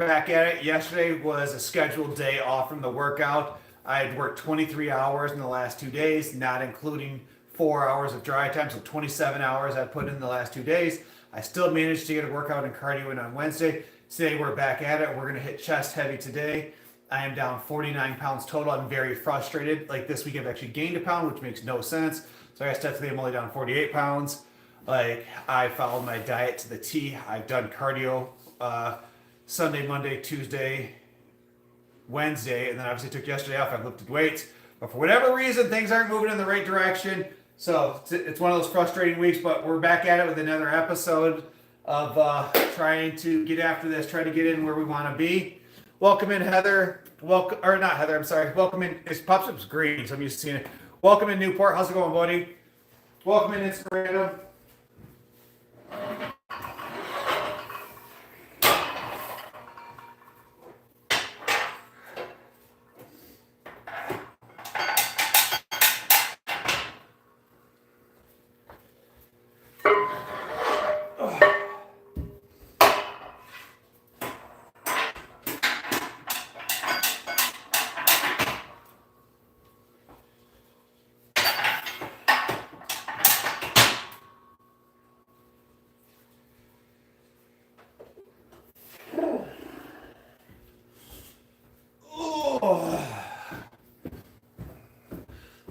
back at it. Yesterday was a scheduled day off from the workout. I had worked 23 hours in the last 2 days, not including 4 hours of dry time, so 27 hours I put in the last 2 days. I still managed to get a workout and cardio in on Wednesday. Today we're back at it. We're going to hit chest heavy today. I am down 49 pounds total. I'm very frustrated. Like this week I've actually gained a pound, which makes no sense. So I guess today I'm only down 48 pounds. Like I followed my diet to the T. I've done cardio Sunday, Monday, Tuesday, Wednesday, and then obviously took yesterday off. I've lifted weights, but for whatever reason, things aren't moving in the right direction. So it's one of those frustrating weeks, but we're back at it with another episode of trying to get after this, trying to get in where we want to be. Welcome in, Heather. Welcome, or not Heather, I'm sorry. Welcome in. It pops up as green, so I'm used to seeing it. Welcome in, Newport. How's it going, buddy? Welcome in, Instagram.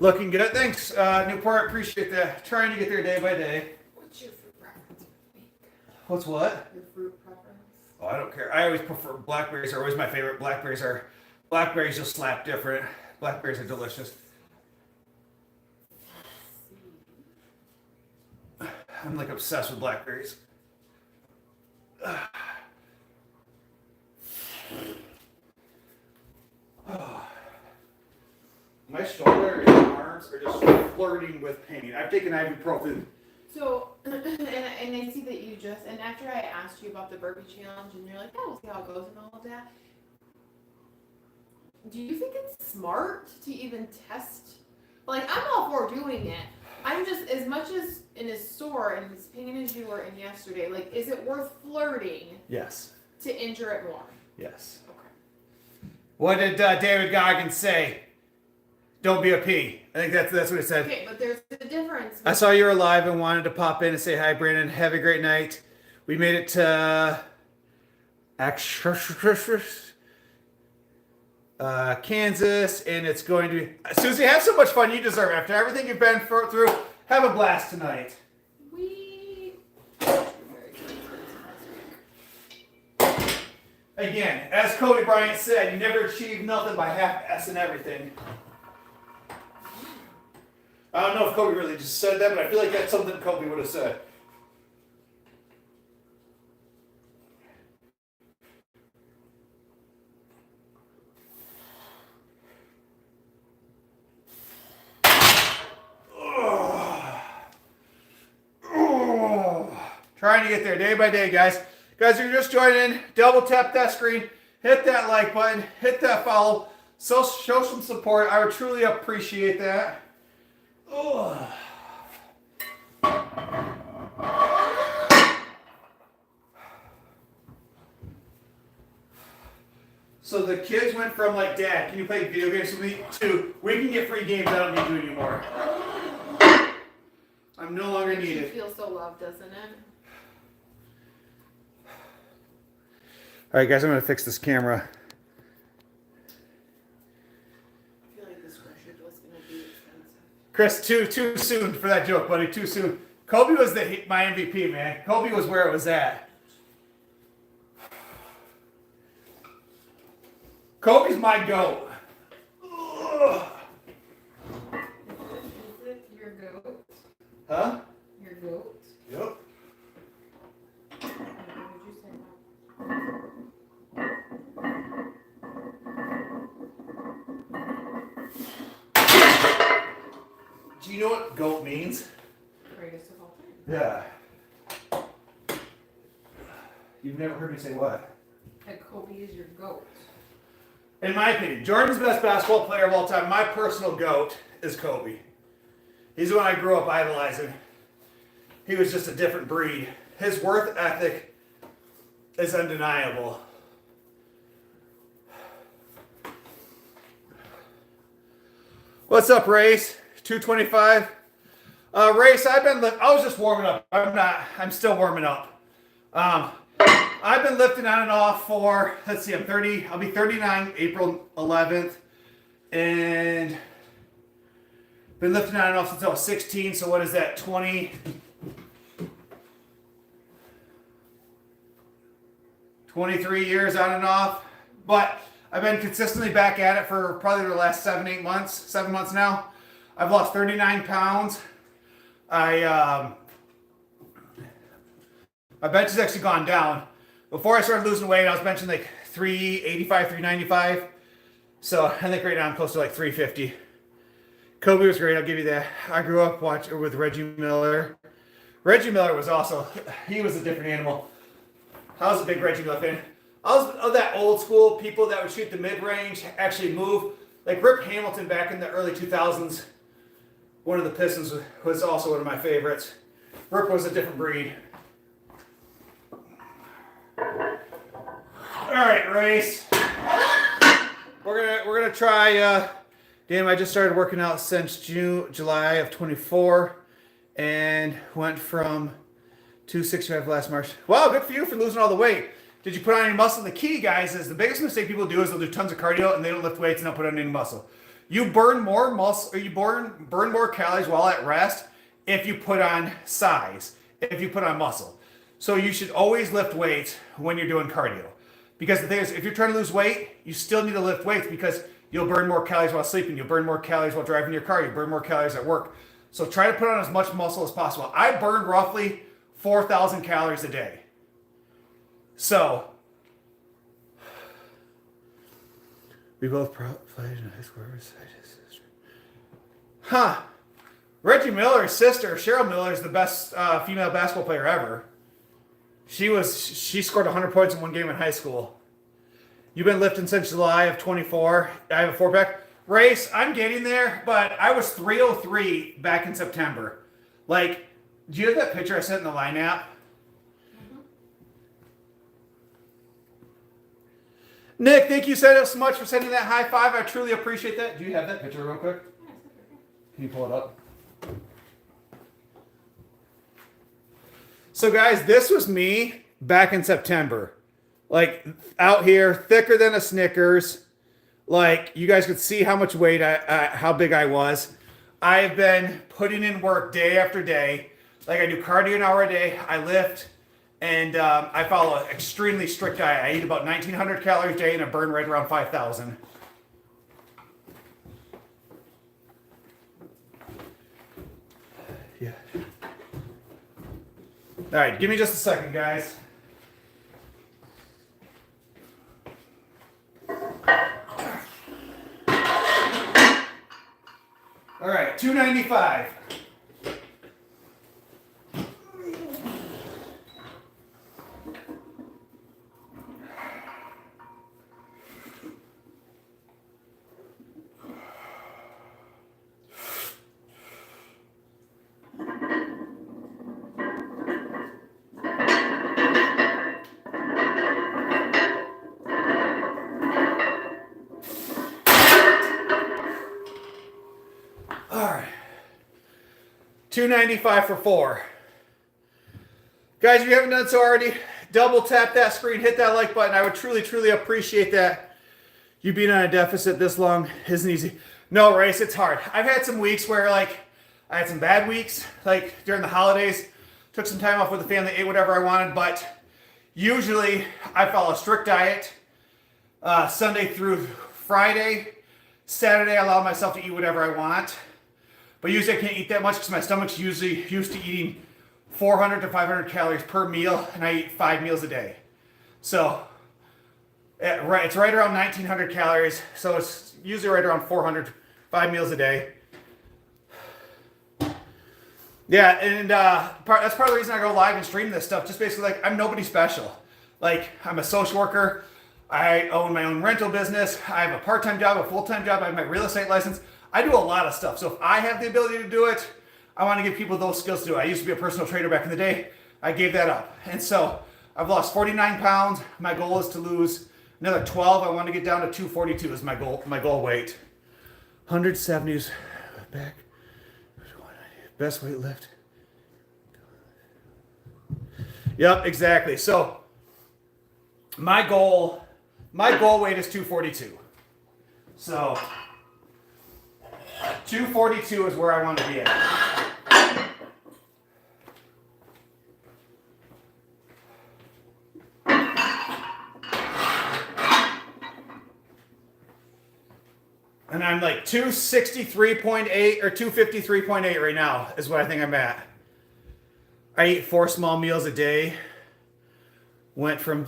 Looking good. Thanks, Newport. Appreciate that. Trying to get there day by day. What's your fruit preference for the week? What's what? Your fruit preference? Oh, I don't care. I always prefer blackberries. Are always my favorite. Blackberries just slap different. Blackberries are delicious. I'm like obsessed with blackberries. My shoulder and arms are just flirting with pain. I've taken ibuprofen. So, and I see that you just, and after I asked you about the Burpee challenge, and you're like, yeah, we'll see how it goes and all of that. Do you think it's smart to even test? Like, I'm all for doing it. I'm just, as much as sore and as pain as you were in yesterday, like, is it worth flirting? Yes. To injure it more? Yes. Okay. What did David Goggins say? Don't be a P. I think that's what it said. Okay, but there's a difference. I saw you were live and wanted to pop in and say hi, Brandon. Have a great night. We made it to Kansas, and it's going to be... Susie, have so much fun. You deserve it. After everything you've been through, have a blast tonight. Again, as Kobe Bryant said, you never achieve nothing by half-assing everything. I don't know if Kobe really just said that, but I feel like that's something Kobe would have said. Trying to get there day by day, guys. Guys, if you're just joining, double tap that screen, hit that like button, hit that follow, so show some support. I would truly appreciate that. Ugh. So the kids went from like, Dad, can you play video games with me, to we can get free games, I don't need you anymore. I'm no longer needed. It feels so loved, doesn't it? All right, guys, I'm going to fix this camera. I feel like this pressure was going to be expensive. Chris, too soon for that joke, buddy. Too soon. Kobe was my MVP, man. Kobe was where it was at. Kobe's my GOAT. Ugh. Is it your goat? Huh? Your goat? Yep. What did you say now? Do you know what GOAT means? Greatest of all time. Yeah. You've never heard me say what? That Kobe is your goat. In my opinion, Jordan's the best basketball player of all time. My personal GOAT is Kobe. He's the one I grew up idolizing. He was just a different breed. His work ethic is undeniable. What's up, Race? 225. Race, I was just warming up. I'm still warming up. I've been lifting on and off for, let's see, I'll be 39 April 11th. And been lifting on and off since I was 16. So what is that, 23 years on and off. But I've been consistently back at it for probably the last 7 months now. I've lost 39 pounds. My bench has actually gone down. Before I started losing weight, I was benching like 385, 395. So I think right now I'm close to like 350. Kobe was great, I'll give you that. I grew up watching with Reggie Miller. Reggie Miller was also, he was a different animal. I was a big Reggie Miller fan. I was of that old school people that would shoot the mid-range, actually move. Like Rip Hamilton back in the early 2000s. One of the Pistons was also one of my favorites. Rip was a different breed. All right, Race. We're gonna try. Damn, I just started working out since July of 24, and went from 265 last March. Wow, good for you for losing all the weight. Did you put on any muscle? The key, guys, is the biggest mistake people do is they'll do tons of cardio and they don't lift weights and don't put on any muscle. You burn more muscle, or you burn more calories while at rest if you put on size, if you put on muscle. So you should always lift weights when you're doing cardio. Because the thing is, if you're trying to lose weight, you still need to lift weights because you'll burn more calories while sleeping, you'll burn more calories while driving your car, you burn more calories at work. So try to put on as much muscle as possible. I burned roughly 4,000 calories a day. So, we both played in high school. Huh. Reggie Miller's sister, Cheryl Miller, is the best female basketball player ever. She scored 100 points in one game in high school. You've been lifting since July of 24. I have a 4-pack. Race, I'm getting there, but I was 303 back in September. Like, do you have that picture I sent in the Line app? Nick, thank you so much for sending that high five. I truly appreciate that. Do you have that picture real quick? Can you pull it up? So guys, this was me back in September. Like out here, thicker than a Snickers. Like you guys could see how much weight how big I was. I've been putting in work day after day. Like I do cardio an hour a day. I lift. And I follow an extremely strict diet. I eat about 1,900 calories a day and I burn right around 5,000. Yeah. All right, give me just a second, guys. All right, 295. All right. 295 for 4. Guys, if you haven't done so already, double tap that screen, hit that like button. I would truly, truly appreciate that. You being on a deficit this long isn't easy. No, Race, it's hard. I've had some weeks where, like, I had some bad weeks, like during the holidays. Took some time off with the family, ate whatever I wanted, but usually I follow a strict diet. Sunday through Friday. Saturday, I allow myself to eat whatever I want. But usually I can't eat that much because my stomach's usually used to eating 400 to 500 calories per meal, and I eat 5 meals a day. So it's right around 1,900 calories. So it's usually right around 400, 5 meals a day. Yeah, and that's part of the reason I go live and stream this stuff. Just basically like I'm nobody special. Like I'm a social worker. I own my own rental business. I have a part-time job, a full-time job. I have my real estate license. I do a lot of stuff. So if I have the ability to do it, I want to give people those skills to do it. I used to be a personal trainer back in the day. I gave that up. And so I've lost 49 pounds. My goal is to lose another 12. I want to get down to 242 is my goal weight. 170s back. Best weight lift. Yep, exactly. So my goal weight is 242. So 242 is where I want to be at. And I'm like 263.8 or 253.8 right now is what I think I'm at. I eat 4 small meals a day. Went from,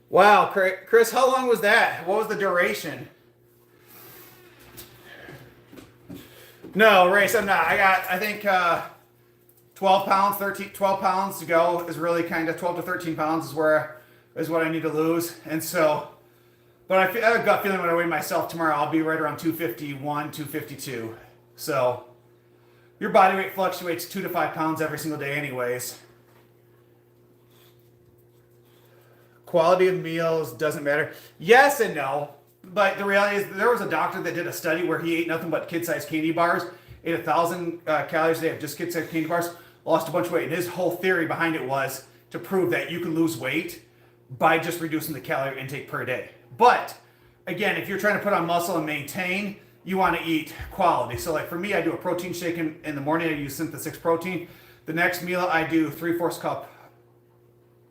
wow, Chris, how long was that? What was the duration? No, race, I'm not. I think 12 pounds to go is really kind of 12 to 13 pounds is what I need to lose. And so, but I have a gut feeling when I weigh myself tomorrow, I'll be right around 251, 252. So your body weight fluctuates 2 to 5 pounds every single day anyways. Quality of meals doesn't matter. Yes and no. But the reality is there was a doctor that did a study where he ate nothing but kid-sized candy bars, ate 1,000 calories a day of just kid-sized candy bars, lost a bunch of weight. And his whole theory behind it was to prove that you can lose weight by just reducing the calorie intake per day. But again, if you're trying to put on muscle and maintain, you want to eat quality. So like for me, I do a protein shake in the morning. I use Synthesis protein. The next meal I do 3/4 cup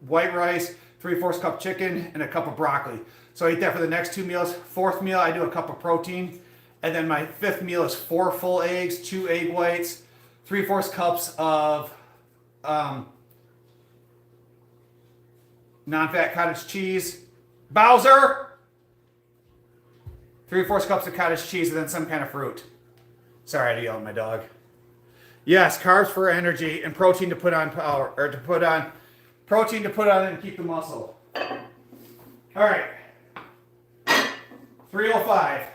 white rice, 3/4 cup chicken, and a cup of broccoli. So I eat that for the next 2 meals. 4th meal, I do a cup of protein. And then my 5th meal is 4 full eggs, 2 egg whites, 3/4 cups of non-fat cottage cheese. Bowser! 3/4 cups of cottage cheese and then some kind of fruit. Sorry, I had to yell at my dog. Yes, carbs for energy and protein to put on power, or protein to put on and keep the muscle. All right. 305.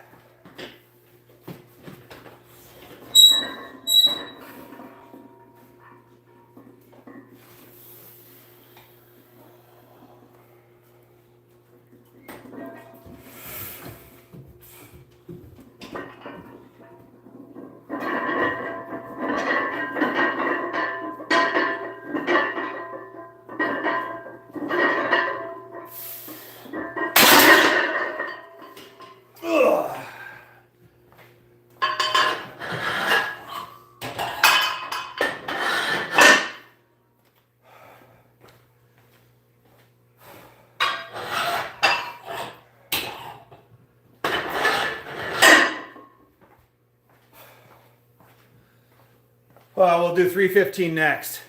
Well, we'll do 315 next.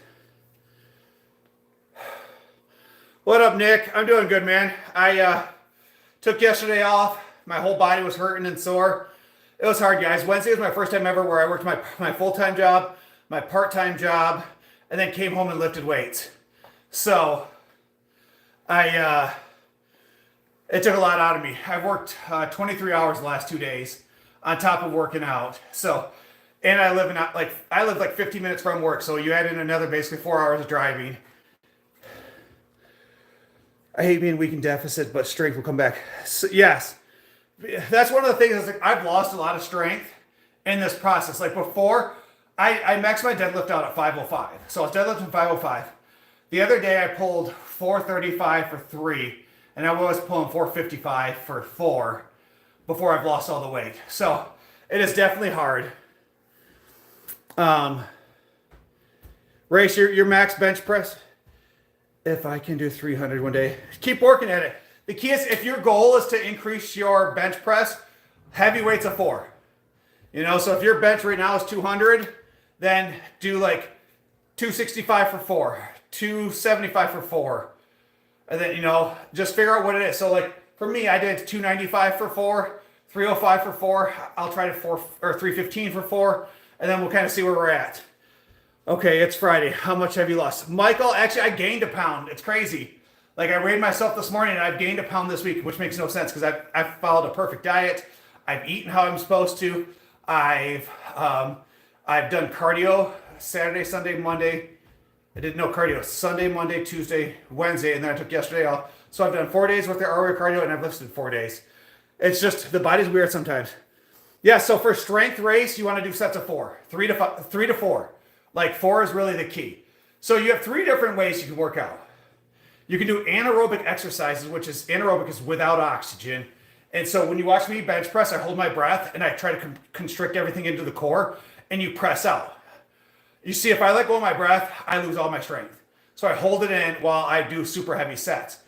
What up, Nick? I'm doing good, man. I took yesterday off. My whole body was hurting and sore. It was hard, guys. Wednesday was my first time ever where I worked my full-time job, my part-time job, and then came home and lifted weights. So, it took a lot out of me. I've worked 23 hours the last 2 days on top of working out. So, and I live like 15 minutes from work. So you add in another basically 4 hours of driving. I hate being weak in deficit, but strength will come back. So, yes, that's one of the things. Is like I've lost a lot of strength in this process. Like before, I maxed my deadlift out at 505. So I was deadlifting 505. The other day I pulled 435 for 3, and I was pulling 455 for 4 before I've lost all the weight. So it is definitely hard. Race your max bench press. If I can do 300 one day, keep working at it. The key is if your goal is to increase your bench press, heavy weights a 4. You know, so if your bench right now is 200, then do like 265 for 4, 275 for 4. And then, you know, just figure out what it is. So like for me, I did 295 for 4, 305 for 4. I'll try to 315 for 4, and then we'll kind of see where we're at. Okay, it's Friday. How much have you lost? Michael, actually, I gained a pound. It's crazy. Like, I weighed myself this morning, and I've gained a pound this week, which makes no sense because I've followed a perfect diet. I've eaten how I'm supposed to. I've done cardio Saturday, Sunday, Monday. I did no cardio Sunday, Monday, Tuesday, Wednesday, and then I took yesterday off. So I've done 4 days worth of aerobic cardio, and I've lifted 4 days. It's just, the body's weird sometimes. Yeah, so for strength race, you want to do sets of 4, 3 to 4. Like 4 is really the key. So you have 3 different ways you can work out. You can do anaerobic exercises, which is anaerobic is without oxygen. And so when you watch me bench press, I hold my breath and I try to constrict everything into the core, and you press out. You see, if I let go of my breath, I lose all my strength. So I hold it in while I do super heavy sets.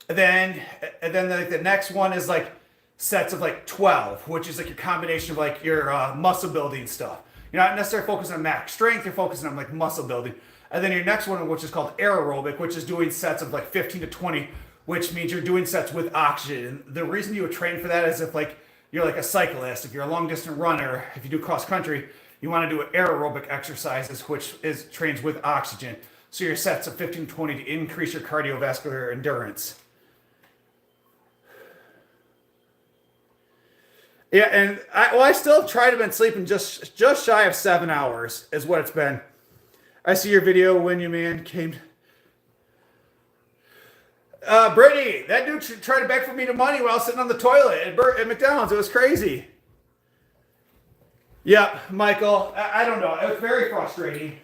And then the next one is like sets of like 12, which is like your combination of like your muscle building stuff. You're not necessarily focusing on max strength, you're focusing on like muscle building. And then your next one, which is called aerobic, which is doing sets of like 15 to 20, which means you're doing sets with oxygen. And the reason you would train for that is if like you're like a cyclist, if you're a long distance runner, if you do cross country, you want to do aerobic exercises, which is trains with oxygen. So your sets of 15 to 20 to increase your cardiovascular endurance. Yeah, and I still have tried to been sleeping just shy of 7 hours is what it's been. I see your video when your man came. Brittany, that dude tried to beg for me to money while I was sitting on the toilet at McDonald's. It was crazy. Yeah, Michael, I don't know. It was very frustrating.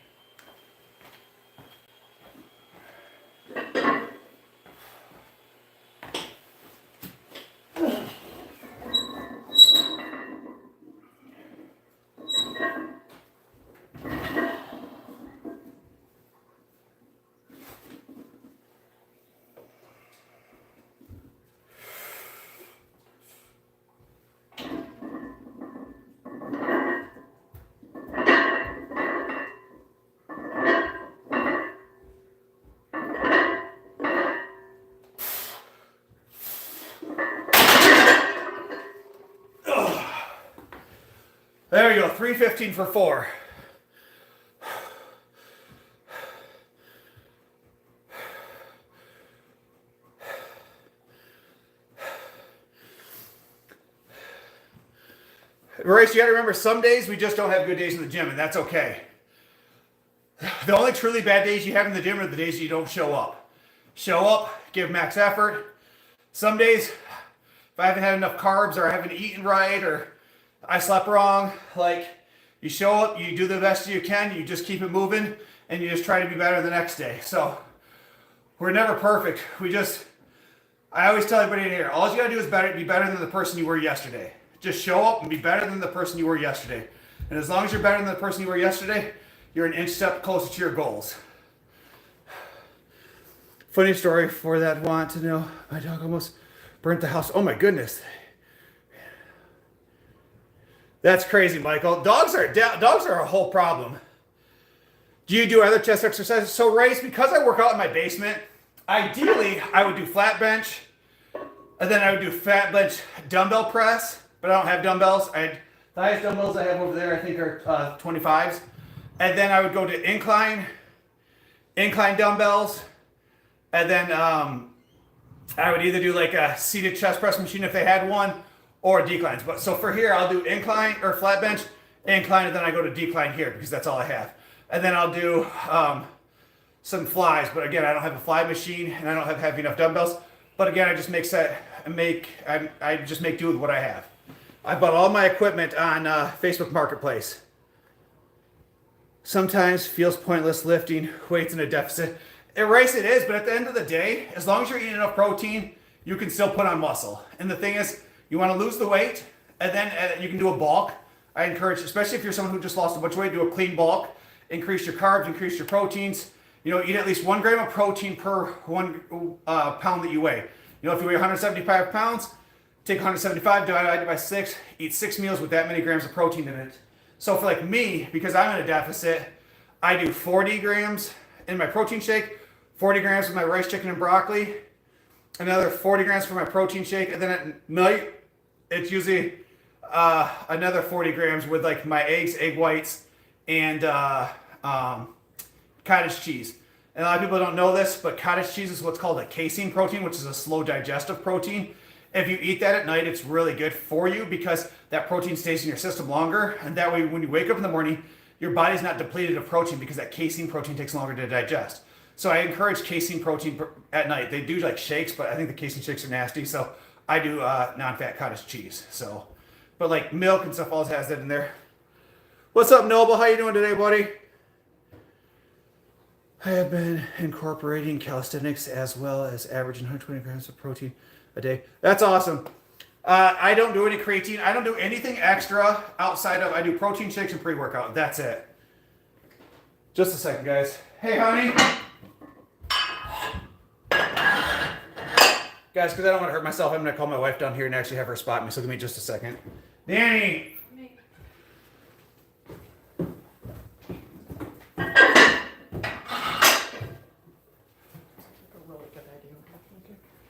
There we go, 315 for 4. Race, you gotta remember, some days we just don't have good days in the gym, and that's okay. The only truly bad days you have in the gym are the days you don't show up. Show up, give max effort. Some days, if I haven't had enough carbs or I haven't eaten right or I slept wrong, like, you show up, you do the best you can, you just keep it moving, and you just try to be better the next day. So, we're never perfect. I always tell everybody in here, all you gotta do is be better than the person you were yesterday. Just show up and be better than the person you were yesterday. And as long as you're better than the person you were yesterday, you're an inch step closer to your goals. Funny story for that want to know. My dog almost burnt the house. Oh my goodness. That's crazy, Michael. Dogs are a whole problem. Do you do other chest exercises? So, Race, because I work out in my basement, ideally I would do flat bench, and then I would do fat bench dumbbell press, but I don't have dumbbells. The highest dumbbells I have over there, I think, are 25s. And then I would go to incline dumbbells, and then I would either do like a seated chest press machine if they had one, or declines. But so for here, I'll do incline or flat bench, incline, and then I go to decline here because that's all I have. And then I'll do some flies. But again, I don't have a fly machine and I don't have enough dumbbells. But again, I just I just make do with what I have. I bought all my equipment on Facebook Marketplace. Sometimes feels pointless lifting weights in a deficit. Race it is, but at the end of the day, as long as you're eating enough protein, you can still put on muscle. And the thing is, you want to lose the weight, and then you can do a bulk. I encourage, especially if you're someone who just lost a bunch of weight, do a clean bulk. Increase your carbs, increase your proteins. You know, eat at least 1 gram of protein per 1 pound that you weigh. You know, if you weigh 175 pounds, take 175, divide it by 6, eat 6 meals with that many grams of protein in it. So for like me, because I'm in a deficit, I do 40 grams in my protein shake, 40 grams with my rice, chicken, and broccoli, another 40 grams for my protein shake, and then at night, it's usually another 40 grams with like my eggs, egg whites, and cottage cheese. And a lot of people don't know this, but cottage cheese is what's called a casein protein, which is a slow digestive protein. If you eat that at night, it's really good for you because that protein stays in your system longer. And that way, when you wake up in the morning, your body's not depleted of protein because that casein protein takes longer to digest. So I encourage casein protein at night. They do like shakes, but I think the casein shakes are nasty. So I do non-fat cottage cheese. So But like milk and stuff always has that in there. What's up, Noble? How you doing today, buddy? I have been incorporating calisthenics as well as averaging 120 grams of protein a day. That's awesome. I don't do any creatine. I don't do anything extra outside of, I do protein shakes and pre-workout. That's it. Just a second, guys. Hey, honey. Guys, because I don't want to hurt myself, I'm going to call my wife down here and actually have her spot me. So give me just a second. Danny.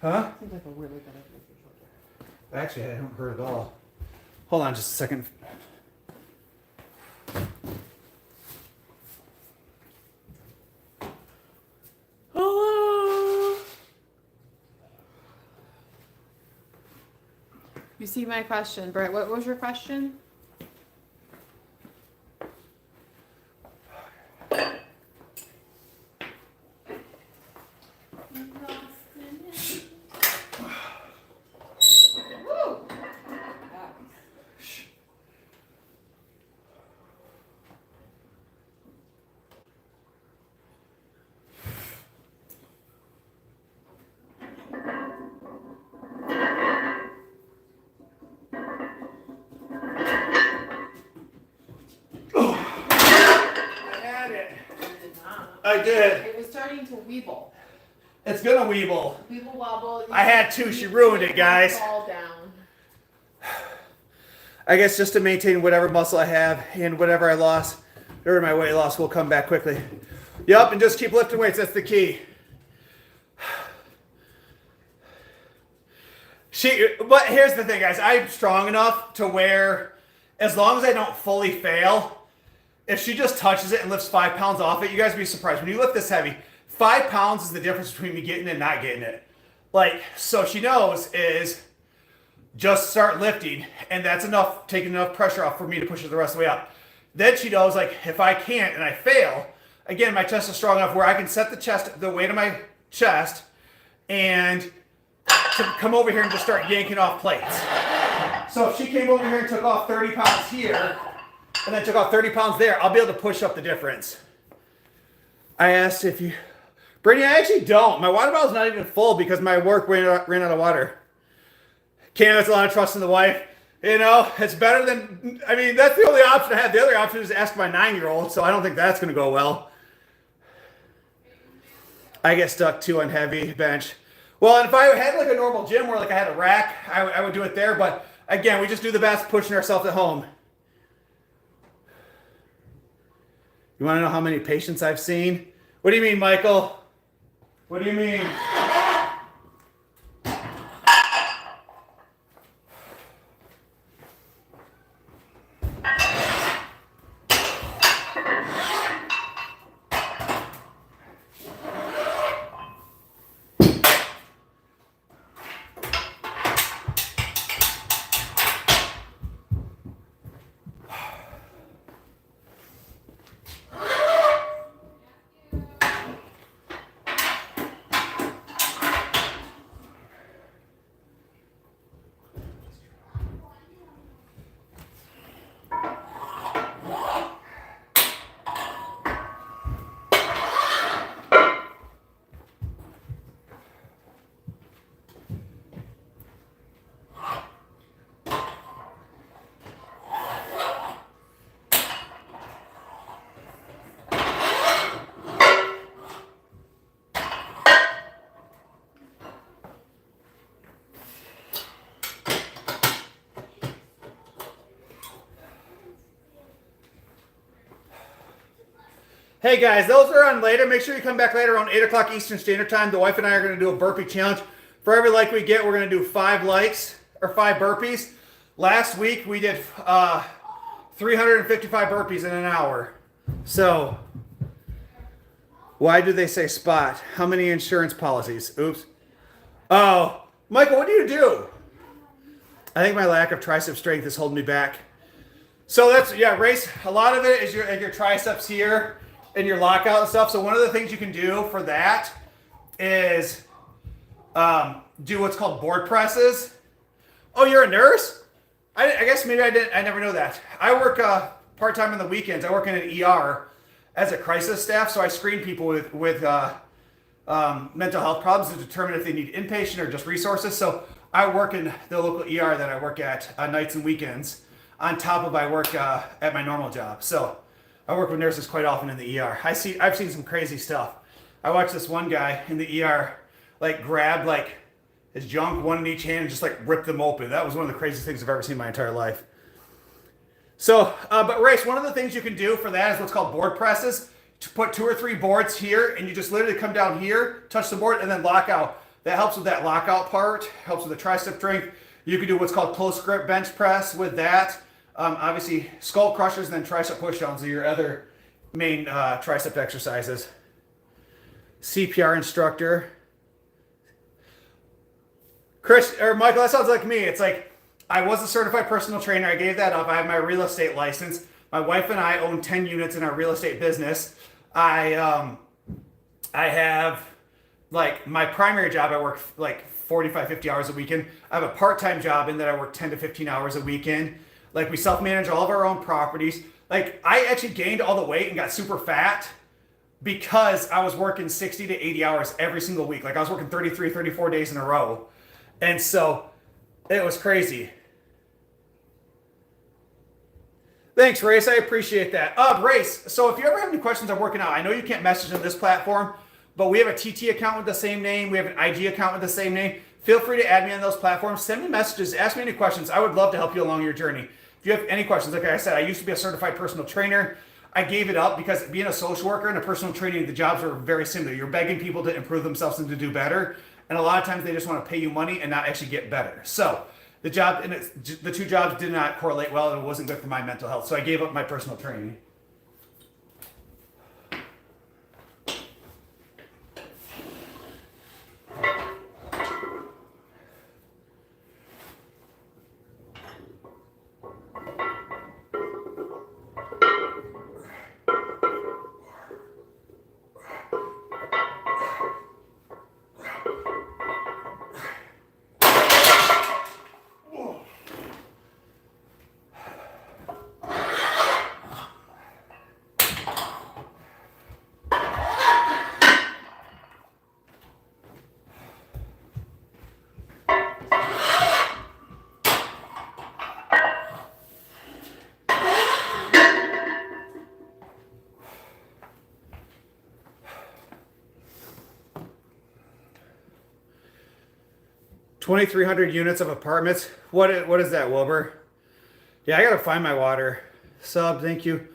Huh? Seems like a really good idea. Actually, I haven't heard it all. Hold on just a second. Hello. You see my question, Brett. What was your question? I did. It was starting to weeble. It's gonna weeble. Weeble wobble. I had to. She ruined it, guys. Fall down. I guess just to maintain whatever muscle I have and whatever I lost, or my weight loss will come back quickly. Yep, and just keep lifting weights. That's the key. But here's the thing, guys. I'm strong enough to where, as long as I don't fully fail, if she just touches it and lifts 5 pounds off it, you guys would be surprised. When you lift this heavy, 5 pounds is the difference between me getting it and not getting it. Like, so she knows is just start lifting, and that's enough, taking enough pressure off for me to push it the rest of the way up. Then she knows, like, if I can't and I fail, again, my chest is strong enough where I can set the weight of my chest and to come over here and just start yanking off plates. So if she came over here and took off 30 pounds here, and then took off 30 pounds there, I'll be able to push up the difference. I asked if you... Brittany, I actually don't. My water bottle's not even full because my work ran out of water. Cam, that's a lot of trust in the wife. You know, it's better than... I mean, that's the only option I have. The other option is to ask my 9-year-old, so I don't think that's going to go well. I get stuck too on heavy bench. Well, and if I had like a normal gym where like I had a rack, I would do it there. But again, we just do the best pushing ourselves at home. You want to know how many patients I've seen? What do you mean, Michael? What do you mean? Hey guys, those are on later. Make sure you come back later around 8 o'clock Eastern Standard Time. The wife and I are going to do a burpee challenge. For every like we get, we're going to do 5 likes or 5 burpees. Last week we did 355 burpees in an hour. So, why do they say spot? How many insurance policies? Oops. Oh, Michael, what do you do? I think my lack of tricep strength is holding me back. So that's, yeah, race. A lot of it is your triceps here and your lockout and stuff. So one of the things you can do for that is do what's called board presses. Oh, you're a nurse? I guess maybe I never know that. I work part-time on the weekends. I work in an ER as a crisis staff, so I screen people with mental health problems to determine if they need inpatient or just resources. So I work in the local ER that I work at on nights and weekends, on top of I work at my normal job. So I work with nurses quite often in the ER. I've seen some crazy stuff. I watched this one guy in the ER like grab like his junk, one in each hand, and just like rip them open. That was one of the craziest things I've ever seen in my entire life. So, but Race, one of the things you can do for that is what's called board presses. To put 2 or 3 boards here, and you just literally come down here, touch the board, and then lock out. That helps with that lockout part, helps with the tricep strength. You can do what's called close grip bench press with that. Obviously, skull crushers and then tricep pushdowns are your other main tricep exercises. CPR instructor. Chris, or Michael, that sounds like me. It's like, I was a certified personal trainer. I gave that up. I have my real estate license. My wife and I own 10 units in our real estate business. I have, like, my primary job, I work like 45, 50 hours a weekend. I have a part-time job in that I work 10 to 15 hours a weekend. Like, we self-manage all of our own properties. Like, I actually gained all the weight and got super fat because I was working 60 to 80 hours every single week. Like, I was working 33, 34 days in a row. And so it was crazy. Thanks, Race. I appreciate that. Race, so if you ever have any questions on working out, I know you can't message on this platform, but we have a TT account with the same name. We have an IG account with the same name. Feel free to add me on those platforms. Send me messages. Ask me any questions. I would love to help you along your journey. If you have any questions, like I said, I used to be a certified personal trainer. I gave it up because being a social worker and a personal training, the jobs are very similar. You're begging people to improve themselves and to do better. And a lot of times they just want to pay you money and not actually get better. So the 2 jobs did not correlate well, and it wasn't good for my mental health. So I gave up my personal training. $2,300 units of apartments. What is that, Wilbur? Yeah, I gotta find my water. Sub, thank you.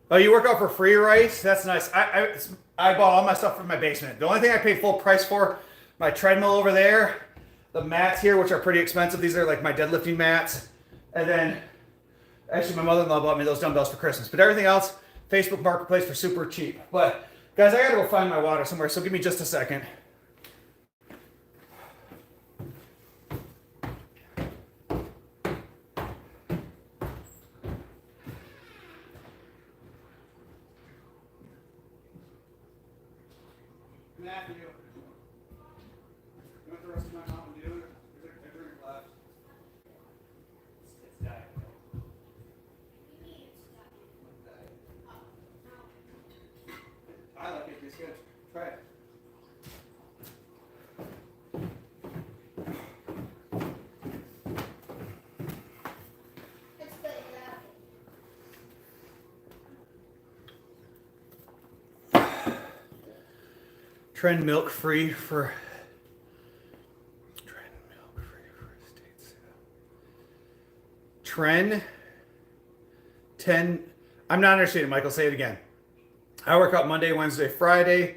Oh, you work out for free, Rice? That's nice. I bought all my stuff from my basement. The only thing I paid full price for, my treadmill over there, the mats here, which are pretty expensive. These are like my deadlifting mats. And then, actually my mother-in-law bought me those dumbbells for Christmas. But everything else, Facebook Marketplace for super cheap. But guys, I gotta go find my water somewhere, so give me just a second. Matthew, you want the rest of my Mountain Dew? There's a drink left. It's Diet Coke. I like it. It's good. Try it. Trend milk free for state sale. Trend 10. I'm not understanding, Michael. Say it again. I work out Monday, Wednesday, Friday.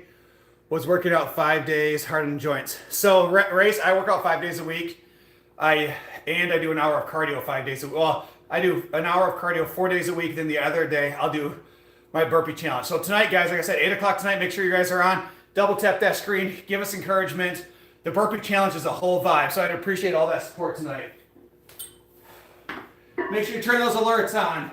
Was working out 5 days, hardened joints. So Race, I work out 5 days a week. I do an hour of cardio 5 days a week. Well, I do an hour of cardio 4 days a week. Then the other day I'll do my burpee challenge. So tonight, guys, like I said, 8 o'clock tonight. Make sure you guys are on. Double tap that screen, give us encouragement. The burpee challenge is a whole vibe, so I'd appreciate all that support tonight. Make sure you turn those alerts on.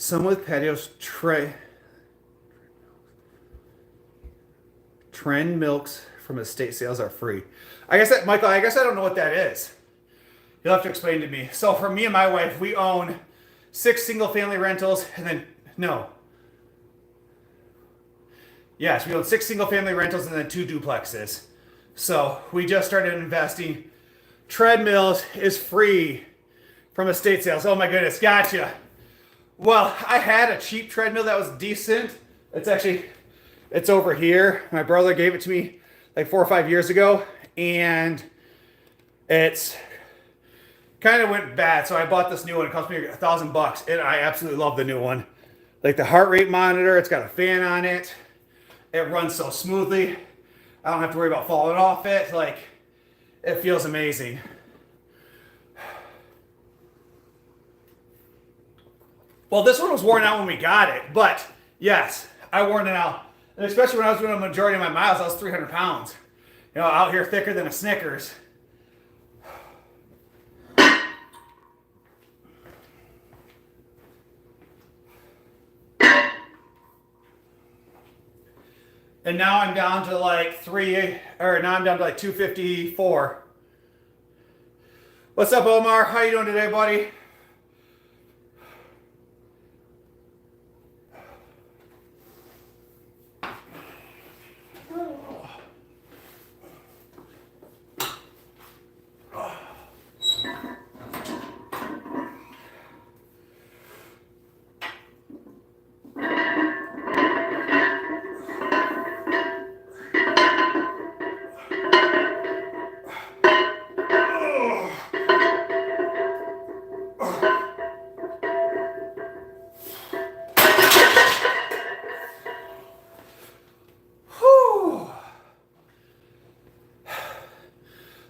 Some with patios, trend milks from estate sales are free. I guess that, Michael, I guess I don't know what that is. You'll have to explain to me. So for me and my wife, we own 6 single-family rentals, and then, no. Yes, we own 6 single-family rentals and then 2 duplexes. So we just started investing. Treadmills is free from estate sales. Oh my goodness, gotcha. Well, I had a cheap treadmill that was decent. It's over here. My brother gave it to me like 4 or 5 years ago, and it's kind of went bad. So I bought this new one. It cost me $1,000, and I absolutely love the new one. Like the heart rate monitor, it's got a fan on it. It runs so smoothly. I don't have to worry about falling off it. Like, it feels amazing. Well, this one was worn out when we got it, but yes, I worn it out. And especially when I was doing a majority of my miles, I was 300 pounds. You know, out here thicker than a Snickers. And now I'm down to like 254. What's up, Omar? How you doing today, buddy?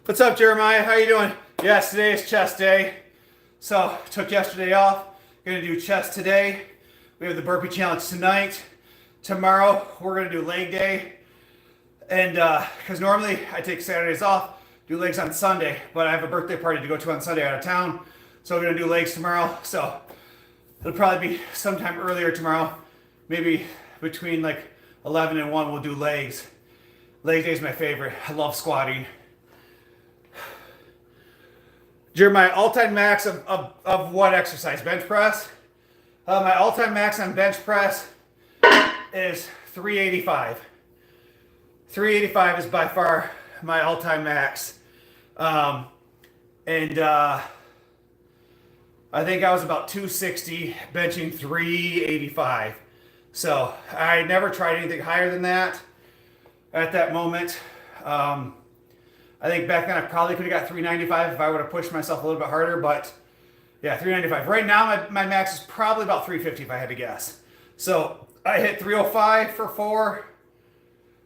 What's up, Jeremiah? How you doing? Yes, today is chest day. So, took yesterday off. Gonna do chest today. We have the burpee challenge tonight. Tomorrow, we're gonna do leg day. And, because normally I take Saturdays off, do legs on Sunday, but I have a birthday party to go to on Sunday out of town. So we're gonna do legs tomorrow. So, it'll probably be sometime earlier tomorrow. Maybe between like 11 and 1, we'll do legs. Leg day is my favorite. I love squatting. My all-time max of what exercise? Bench press? My all-time max on bench press is 385. 385 is by far my all-time max. I think I was about 260 benching 385. So I never tried anything higher than that at that moment. I think back then I probably could have got 395 if I would have pushed myself a little bit harder, but yeah, 395. Right now my max is probably about 350 if I had to guess. So I hit 305 for 4.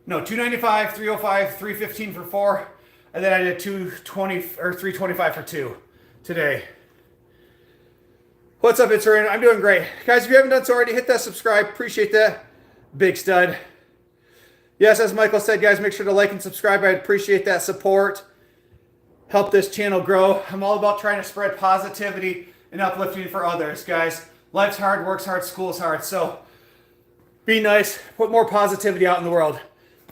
No, 295, 305, 315 for 4. And then I did 220 or 325 for 2 today. What's up, it's Ryan? I'm doing great. Guys, if you haven't done so already, hit that subscribe. Appreciate that. Big stud. Yes, as Michael said, guys, make sure to like and subscribe. I'd appreciate that support. Help this channel grow. I'm all about trying to spread positivity and uplifting for others, guys. Life's hard, work's hard, school's hard. So be nice, put more positivity out in the world.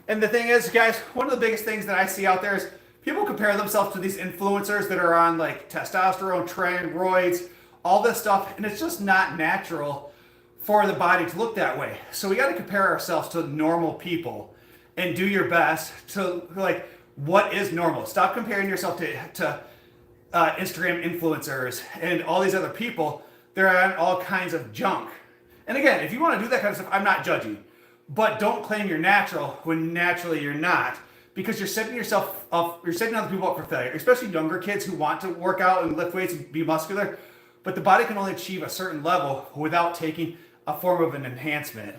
And the thing is, guys, one of the biggest things that I see out there is people compare themselves to these influencers that are on like testosterone, trend, roids, all this stuff, and it's just not natural for the body to look that way. So we got to compare ourselves to normal people and do your best to like what is normal. Stop comparing yourself to Instagram influencers and all these other people. They're on all kinds of junk. And again, if you want to do that kind of stuff, I'm not judging. But don't claim you're natural when naturally you're not, because you're setting yourself up, you're setting other people up for failure, especially younger kids who want to work out and lift weights and be muscular. But the body can only achieve a certain level without taking a form of an enhancement.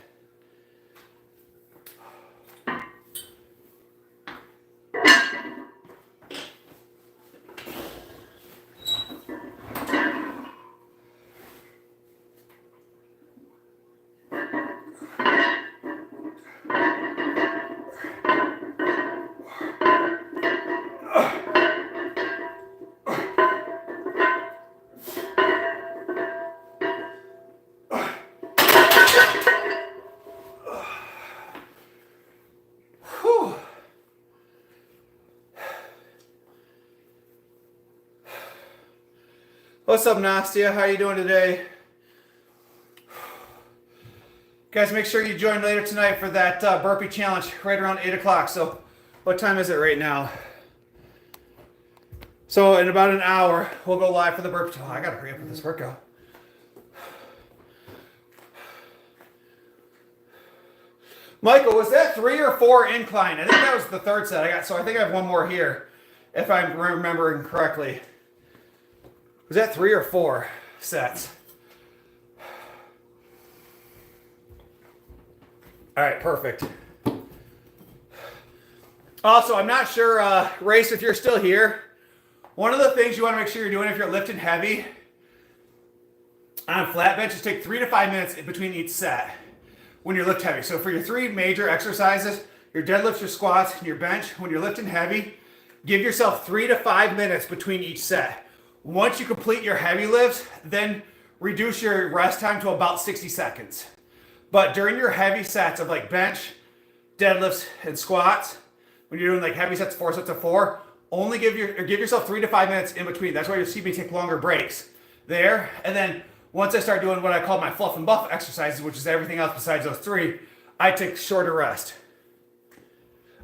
What's up, Nastia? How you doing today? Guys, make sure you join later tonight for that burpee challenge right around 8 o'clock. So what time is it right now? So in about an hour, we'll go live for the burpee. Oh, I gotta hurry up with this workout. Michael, was that 3 or 4 incline? I think that was the third set I got. So I think I have one more here, if I'm remembering correctly. Was that 3 or 4 sets? All right, perfect. Also, I'm not sure, Race, if you're still here. One of the things you want to make sure you're doing if you're lifting heavy on flat bench is take 3 to 5 minutes in between each set when you lift heavy. So for your 3 major exercises, your deadlifts, your squats, and your bench, when you're lifting heavy, give yourself 3 to 5 minutes between each set. Once you complete your heavy lifts, then reduce your rest time to about 60 seconds. But during your heavy sets of like bench, deadlifts, and squats, when you're doing like heavy sets, 4 sets of 4, only give yourself 3 to 5 minutes in between. That's why you'll see me take longer breaks there. And then once I start doing what I call my fluff and buff exercises, which is everything else besides those 3, I take shorter rest.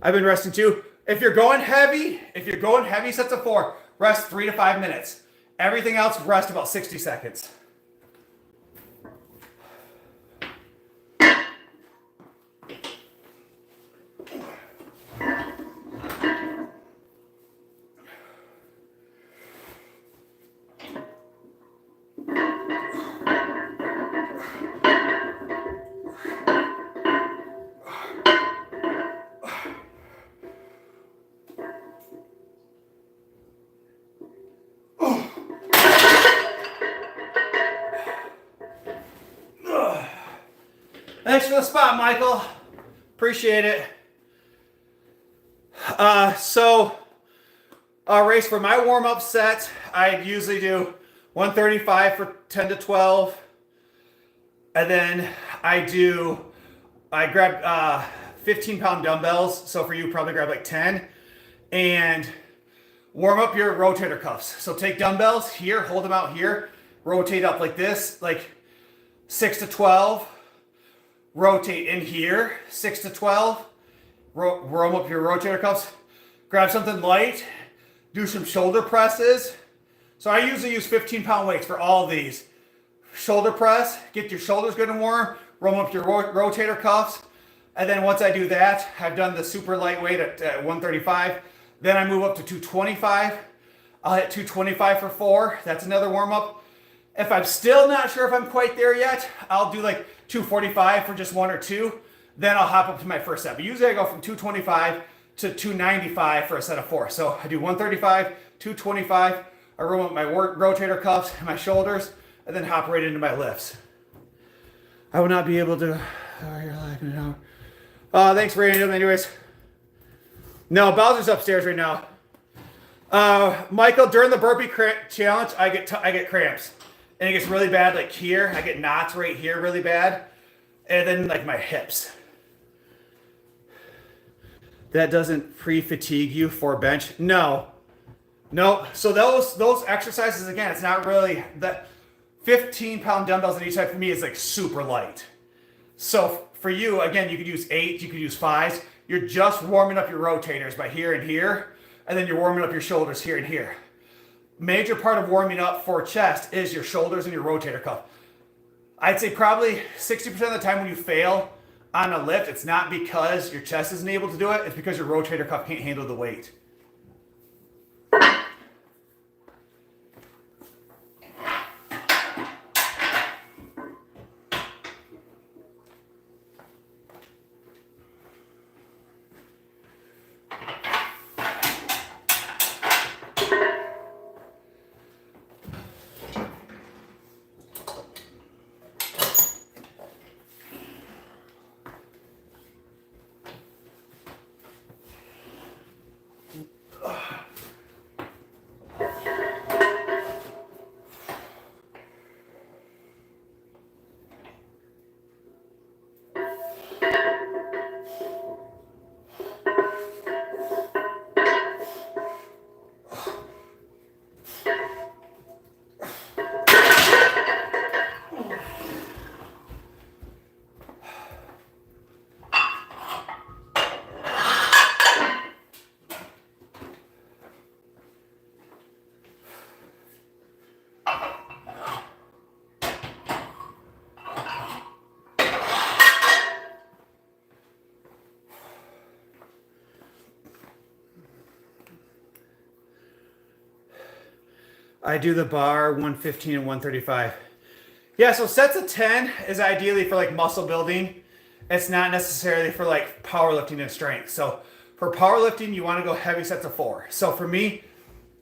I've been resting too. If you're going heavy sets of 4, rest 3 to 5 minutes. Everything else, rest about 60 seconds. Thanks for the spot, Michael. Appreciate it. Race, for my warm-up set, I usually do 135 for 10 to 12. And then I grab 15-pound dumbbells. So for you, probably grab like 10. And warm up your rotator cuffs. So take dumbbells here, hold them out here, rotate up like this, like 6 to 12. Rotate in here, 6 to 12. Warm up your rotator cuffs. Grab something light. Do some shoulder presses. So I usually use 15-pound weights for all of these. Shoulder press, get your shoulders good and warm. Warm up your rotator cuffs. And then once I do that, I've done the super lightweight at 135. Then I move up to 225. I'll hit 225 for 4. That's another warm up. If I'm still not sure if I'm quite there yet, I'll do like 245 for just 1 or 2. Then I'll hop up to my first set. But usually I go from 225 to 295 for a set of 4. So I do 135, 225. I roll up my rotator cuffs and my shoulders, and then hop right into my lifts. I will not be able to. Oh, you're lagging it out. Thanks, Random. Anyways, no, Bowser's upstairs right now. Michael, during the burpee challenge, I get cramps. And it gets really bad, like here. I get knots right here really bad. And then like my hips. That doesn't pre-fatigue you for bench? No. So those exercises, again, it's not really that 15-pound dumbbells on each side for me is like super light. So for you, again, you could use 8, you could use 5s. You're just warming up your rotators by here and here. And then you're warming up your shoulders here and here. Major part of warming up for chest is your shoulders and your rotator cuff. I'd say probably 60% of the time when you fail on a lift, it's not because your chest isn't able to do it, it's because your rotator cuff can't handle the weight. I do the bar 115 and 135. Yeah, so sets of 10 is ideally for like muscle building. It's not necessarily for like powerlifting and strength. So for powerlifting, you want to go heavy sets of 4. So for me,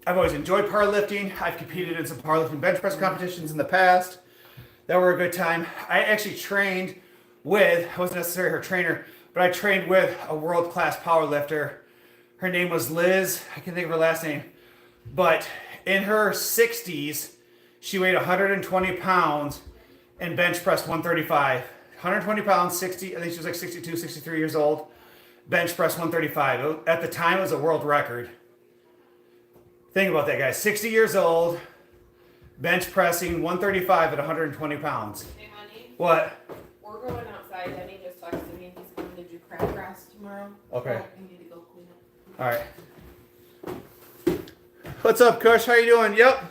I've always enjoyed powerlifting. I've competed in some powerlifting bench press competitions in the past that were a good time. I actually trained with, I wasn't necessarily her trainer, but I trained with a world-class powerlifter. Her name was Liz. I can't think of her last name. But in her 60s, she weighed 120 pounds and bench pressed 135. 120 pounds, 60, I think she was like 62, 63 years old. Bench press 135. At the time, it was a world record. Think about that, guys. 60 years old, bench pressing 135 at 120 pounds. Hey, honey. What? We're going outside. Denny just texted me and he's going to do crabgrass tomorrow. Okay. So we need to go clean up. All right. What's up, Kush? How you doing? Yep.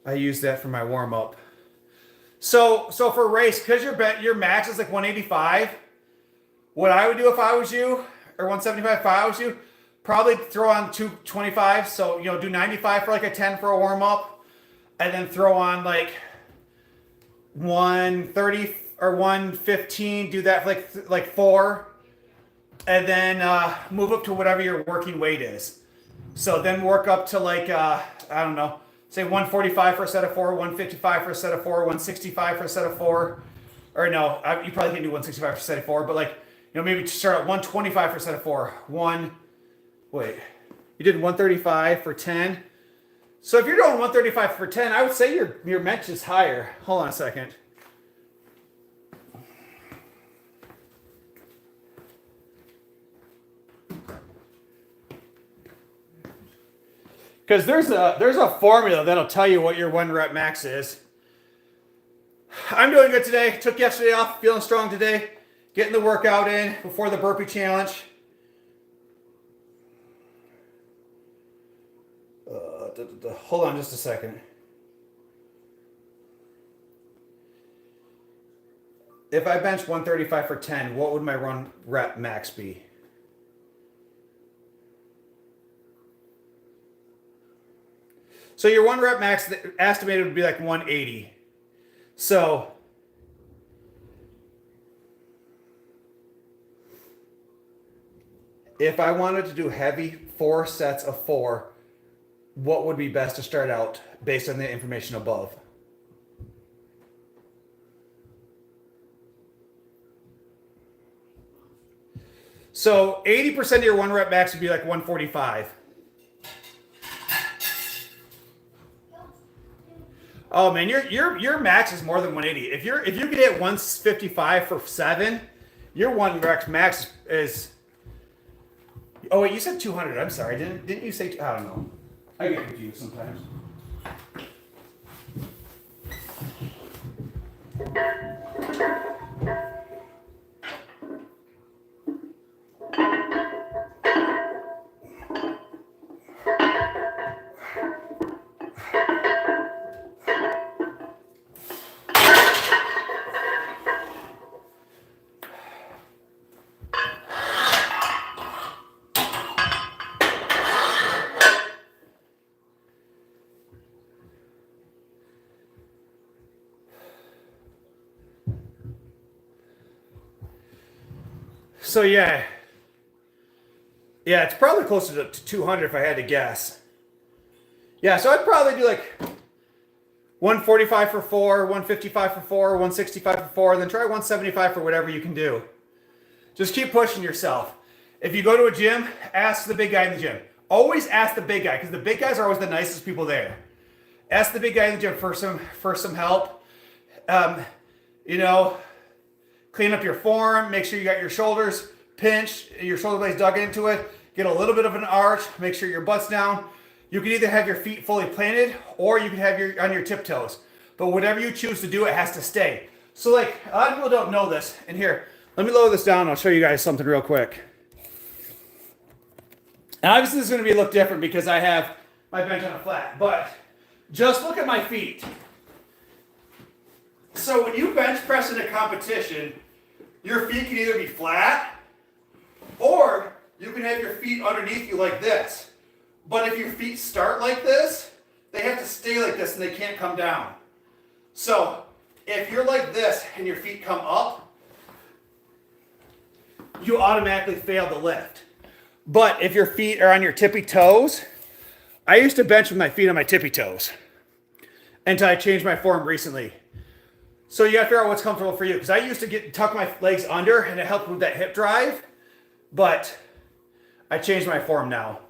I use that for my warm up. So for a race, because your max is like 185, what I would do if I was you, or 175 if I was you, probably throw on 225. So, do 95 for like a 10 for a warm up, and then throw on like 130 or 115, do that for like 4, and then move up to whatever your working weight is. So then work up to like, I don't know, say 145 for a set of 4, 155 for a set of 4, 165 for a set of 4. Or no, you probably can do 165 for a set of 4, but like, maybe start at 125 for a set of 4. You did 135 for 10. So if you're doing 135 for 10, I would say your bench is higher. Hold on a second. Because there's a formula that'll tell you what your 1 rep max is. I'm doing good today. Took yesterday off, feeling strong today. Getting the workout in before the burpee challenge. Hold on just a second. If I bench 135 for 10, what would my 1 rep max be? So your 1 rep max estimated would be like 180. So if I wanted to do heavy 4 sets of 4, what would be best to start out based on the information above? So 80% of your 1 rep max would be like 145. Oh man, your max is more than 180. If you can hit 155 for 7, your 1 rep max is. Oh wait, you said 200. I'm sorry. Didn't you say? I don't know. I get confused sometimes. So yeah, it's probably closer to 200 if I had to guess. Yeah, so I'd probably do like 145 for 4, 155 for 4, 165 for 4, then try 175 for whatever you can do. Just keep pushing yourself. If you go to a gym, ask the big guy in the gym. Always ask the big guy, because the big guys are always the nicest people there. Ask the big guy in the gym for some help. Clean up your form, make sure you got your shoulders pinched, your shoulder blades dug into it, get a little bit of an arch, make sure your butt's down. You can either have your feet fully planted or you can have on your tiptoes. But whatever you choose to do, it has to stay. So like, a lot of people don't know this. And here, let me lower this down and I'll show you guys something real quick. And obviously this is going to look different because I have my bench on a flat, but just look at my feet. So when you bench press in a competition, your feet can either be flat or you can have your feet underneath you like this, But if your feet start like this, they have to stay like this and they can't come down. So if you're like this and your feet come up, you automatically fail the lift. But if your feet are on your tippy toes, I used to bench with my feet on my tippy toes until I changed my form recently. So you gotta figure out what's comfortable for you. Because I used to tuck my legs under and it helped with that hip drive, but I changed my form now.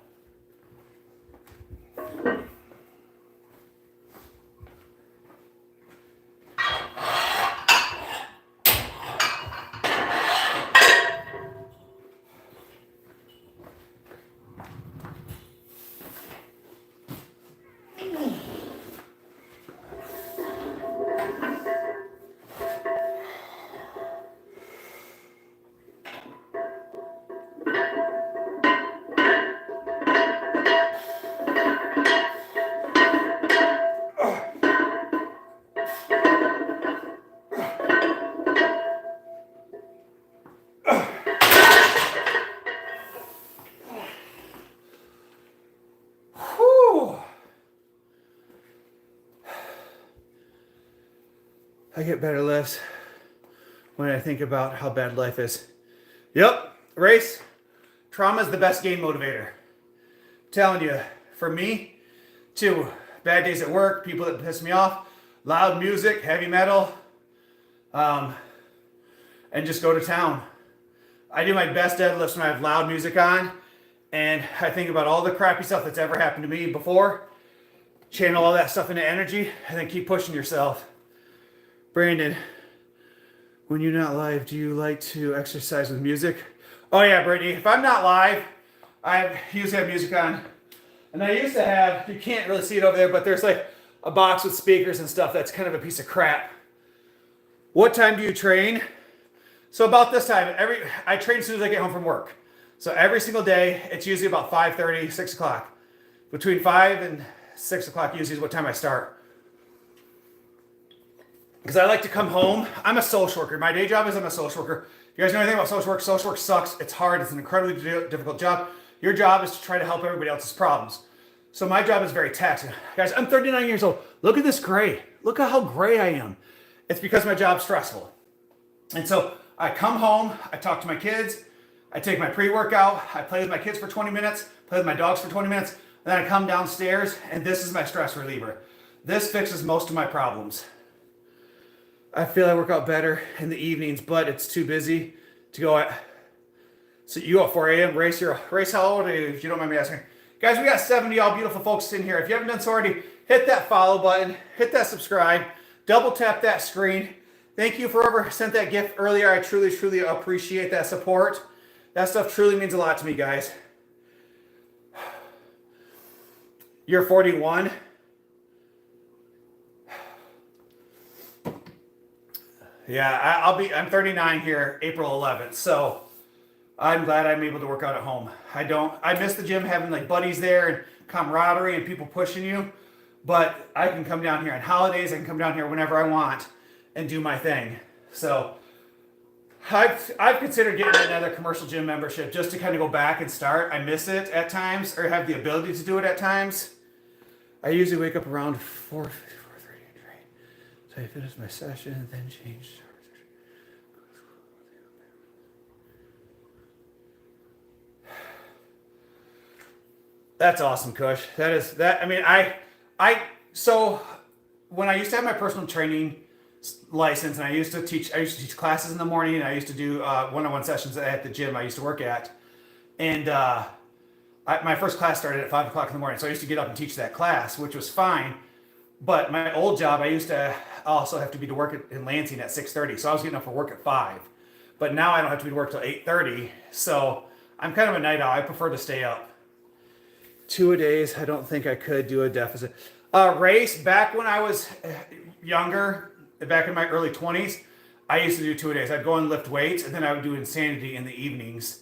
I get better lifts when I think about how bad life is. Yep, race. Trauma is the best gain motivator. I'm telling you, for me, too, bad days at work, people that piss me off, loud music, heavy metal, and just go to town. I do my best deadlifts when I have loud music on, and I think about all the crappy stuff that's ever happened to me before, channel all that stuff into energy, and then keep pushing yourself. Brandon, when you're not live, do you like to exercise with music? Oh yeah, Brittany, if I'm not live, I usually have music on. And I used to have, you can't really see it over there, but there's like a box with speakers and stuff that's kind of a piece of crap. What time do you train? So about this time, I train as soon as I get home from work. So every single day, it's usually about 5:30, 6 o'clock. Between 5 and 6 o'clock usually is what time I start. Because I like to come home. I'm a social worker. My day job is I'm a social worker. You guys know anything about social work? Social work sucks. It's hard. It's an incredibly difficult job. Your job is to try to help everybody else's problems. So my job is very taxing. Guys, I'm 39 years old. Look at this gray. Look at how gray I am. It's because my job's stressful. And so I come home, I talk to my kids, I take my pre-workout, I play with my kids for 20 minutes, play with my dogs for 20 minutes, and then I come downstairs, and this is my stress reliever. This fixes most of my problems. I feel I work out better in the evenings, but it's too busy to go at. So you go at 4 a.m. Race, how old are you, if you don't mind me asking? Guys, we got 70 all beautiful folks in here. If you haven't done so already, hit that follow button, hit that subscribe, double tap that screen. Thank you for whoever sent that gift earlier. I truly, truly appreciate that support. That stuff truly means a lot to me, guys. You're 41. Yeah, I'm 39 here, April 11th. So I'm glad I'm able to work out at home. I miss the gym, having like buddies there and camaraderie and people pushing you. But I can come down here on holidays. I can come down here whenever I want and do my thing. So I've considered getting another commercial gym membership just to kind of go back and start. I miss it at times, or have the ability to do it at times. I usually wake up around 4:30 and train. So I finish my session and then change. That's awesome, Kush. So when I used to have my personal training license, and I used to teach classes in the morning, and I used to do one-on-one sessions at the gym I used to work at. And my first class started at 5 o'clock in the morning, so I used to get up and teach that class, which was fine. But my old job, I used to also have to be to work in Lansing at 6:30, so I was getting up for work at 5. But now I don't have to be to work till 8:30, so I'm kind of a night owl. I prefer to stay up. 2-a-days, I don't think I could do a deficit. Race, back when I was younger, back in my early 20s, I used to do 2-a-days. I'd go and lift weights, and then I would do insanity in the evenings.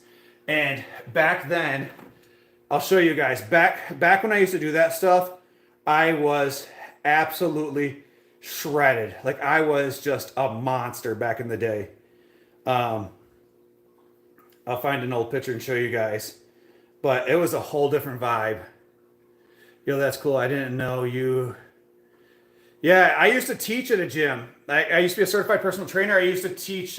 And back then, I'll show you guys, back when I used to do that stuff, I was absolutely shredded. Like, I was just a monster back in the day. I'll find an old picture and show you guys. But it was a whole different vibe. Yo, that's cool. I didn't know you. Yeah, I used to teach at a gym. I used to be a certified personal trainer. I used to teach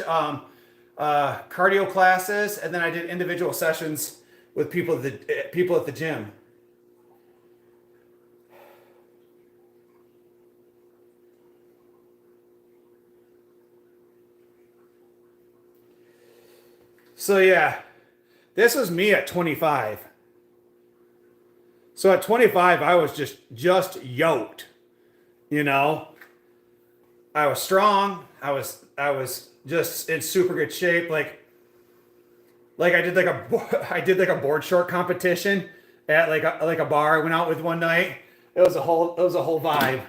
cardio classes, and then I did individual sessions with people at the gym. So yeah, this was me at 25. So at 25, I was just yoked. You know, I was strong. I was just in super good shape. Like I did like a board short competition at like a bar I went out with one night. It was a whole vibe.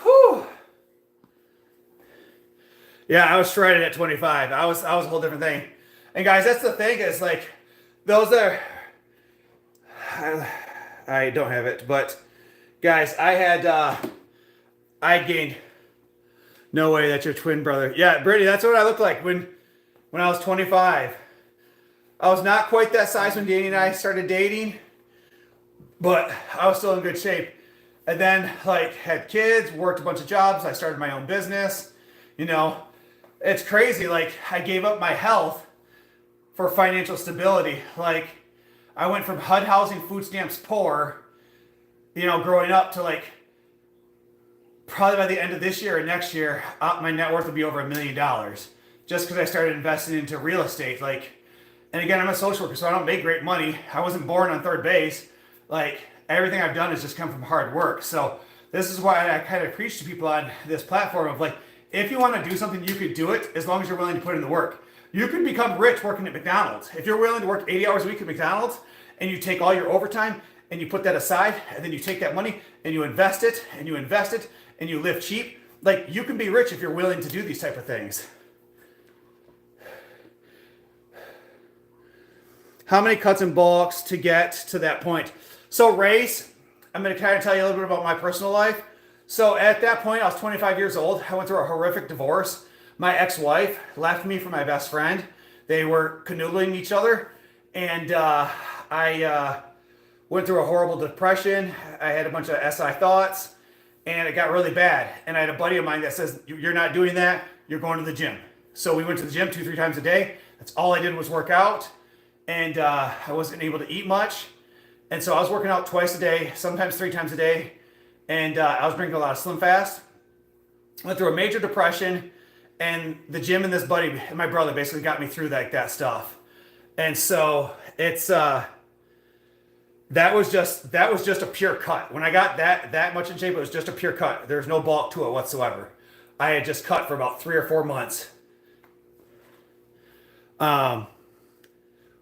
Whew. Yeah, I was shredded at 25. I was a whole different thing. And guys, that's the thing is like those are I don't have it, but guys, I gained no way that's your twin brother. Yeah, Brittany, that's what I looked like when I was 25. I was not quite that size when Danny and I started dating, but I was still in good shape. And then like had kids, worked a bunch of jobs, I started my own business. You know, it's crazy. Like I gave up my health for financial stability. Like I went from HUD housing, food stamps, poor, you know, growing up to like probably by the end of this year or next year, my net worth will be over $1 million just because I started investing into real estate. Like, and again, I'm a social worker, so I don't make great money. I wasn't born on third base. Like everything I've done has just come from hard work. So this is why I kind of preach to people on this platform of like, if you want to do something, you could do it as long as you're willing to put in the work. You can become rich working at McDonald's. If you're willing to work 80 hours a week at McDonald's and you take all your overtime and you put that aside and then you take that money and you invest it and you invest it and you live cheap, like you can be rich if you're willing to do these type of things. How many cuts and bulks to get to that point? So race, I'm going to kind of tell you a little bit about my personal life. So at that point, I was 25 years old. I went through a horrific divorce. My ex-wife left me for my best friend. They were canoodling each other. And I went through a horrible depression. I had a bunch of SI thoughts. And it got really bad. And I had a buddy of mine that says, you're not doing that. You're going to the gym. So we went to the gym 2-3 times a day. That's all I did was work out. And I wasn't able to eat much. And so I was working out twice a day, sometimes 3 times a day. And I was drinking a lot of Slim Fast. Went through a major depression. And the gym and this buddy, my brother, basically got me through like that stuff. And so it's that was just a pure cut. When I got that much in shape, it was just a pure cut. There was no bulk to it whatsoever. I had just cut for about 3 or 4 months.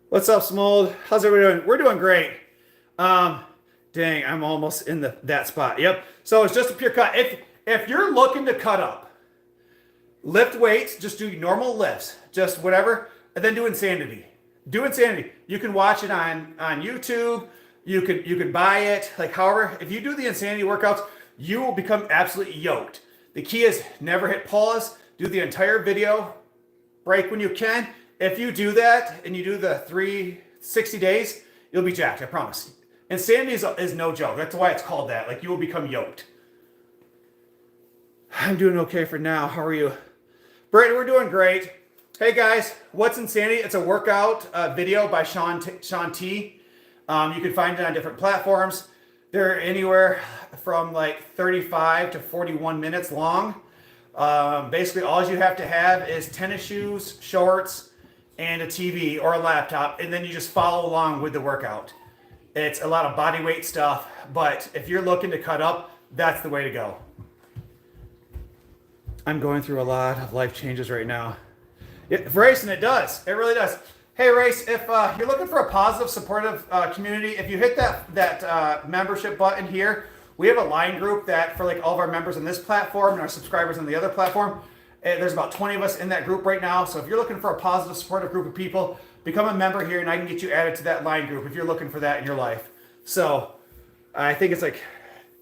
What's up, Smold? How's everybody doing? We're doing great. Dang, I'm almost in that spot. Yep. So it's just a pure cut. If you're looking to cut up, lift weights, just do normal lifts, just whatever, and then do Insanity. Do Insanity. You can watch it on YouTube. You can buy it. Like however, if you do the Insanity workouts, you will become absolutely yoked. The key is never hit pause. Do the entire video. Break when you can. If you do that and you do the 360 days, you'll be jacked. I promise. Insanity is no joke. That's why it's called that. Like you will become yoked. I'm doing okay for now. How are you? Brandon, we're doing great. Hey guys, what's Insanity? It's a workout video by Sean T. You can find it on different platforms. They're anywhere from like 35 to 41 minutes long. Basically, all you have to have is tennis shoes, shorts, and a TV or a laptop, and then you just follow along with the workout. It's a lot of body weight stuff, but if you're looking to cut up, that's the way to go. I'm going through a lot of life changes right now. For Race, and it does. It really does. Hey, Race, if you're looking for a positive, supportive community, if you hit that membership button here, We have a line group that for like all of our members on this platform and our subscribers on the other platform. There's about 20 of us in that group right now. So if you're looking for a positive, supportive group of people, become a member here and I can get you added to that line group if you're looking for that in your life. So I think it's like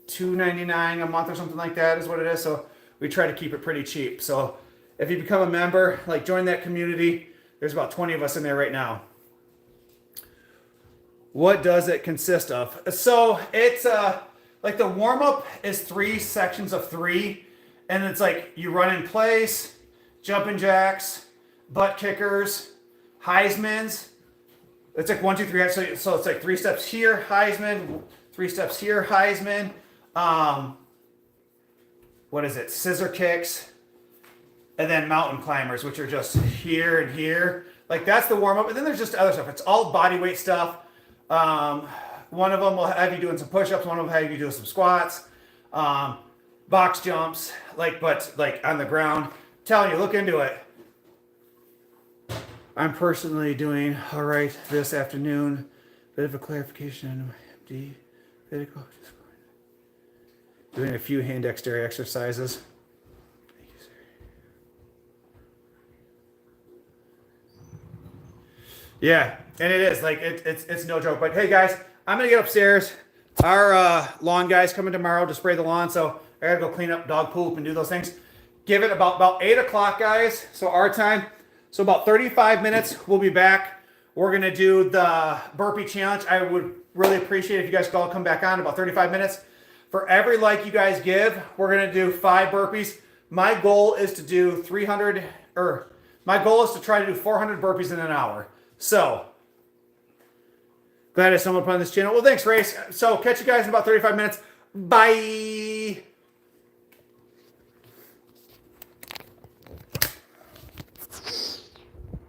$2.99 a month or something like that is what it is. So we try to keep it pretty cheap. So if you become a member, like join that community, there's about 20 of us in there right now. What does it consist of? So it's like the warm-up is 3 sections of 3. And it's like you run in place, jumping jacks, butt kickers, Heismans. It's like 1, 2, 3. So it's like 3 steps here, Heisman, 3 steps here, Heisman. What is it? Scissor kicks. And then mountain climbers, which are just here and here. Like that's the warm up. And then there's just other stuff. It's all body weight stuff. One of them will have you doing some push-ups. One of them will have you doing some squats. Box jumps, but on the ground. I'm telling you, look into it. I'm personally doing all right this afternoon. Bit of a clarification on my MD. Doing a few hand dexterity exercises. Thank you, sir. Yeah, and it is like it's no joke. But hey, guys, I'm gonna get upstairs. Our lawn guy's coming tomorrow to spray the lawn, so I gotta go clean up dog poop and do those things. Give it about 8 o'clock, guys. So our time. So about 35 minutes, we'll be back. We're gonna do the burpee challenge. I would really appreciate if you guys could all come back on in about 35 minutes. For every like you guys give, we're gonna do 5 burpees. My goal is to do 300, or my goal is to try to do 400 burpees in an hour. So glad I stumbled upon this channel. Well, thanks, Race. So catch you guys in about 35 minutes. Bye.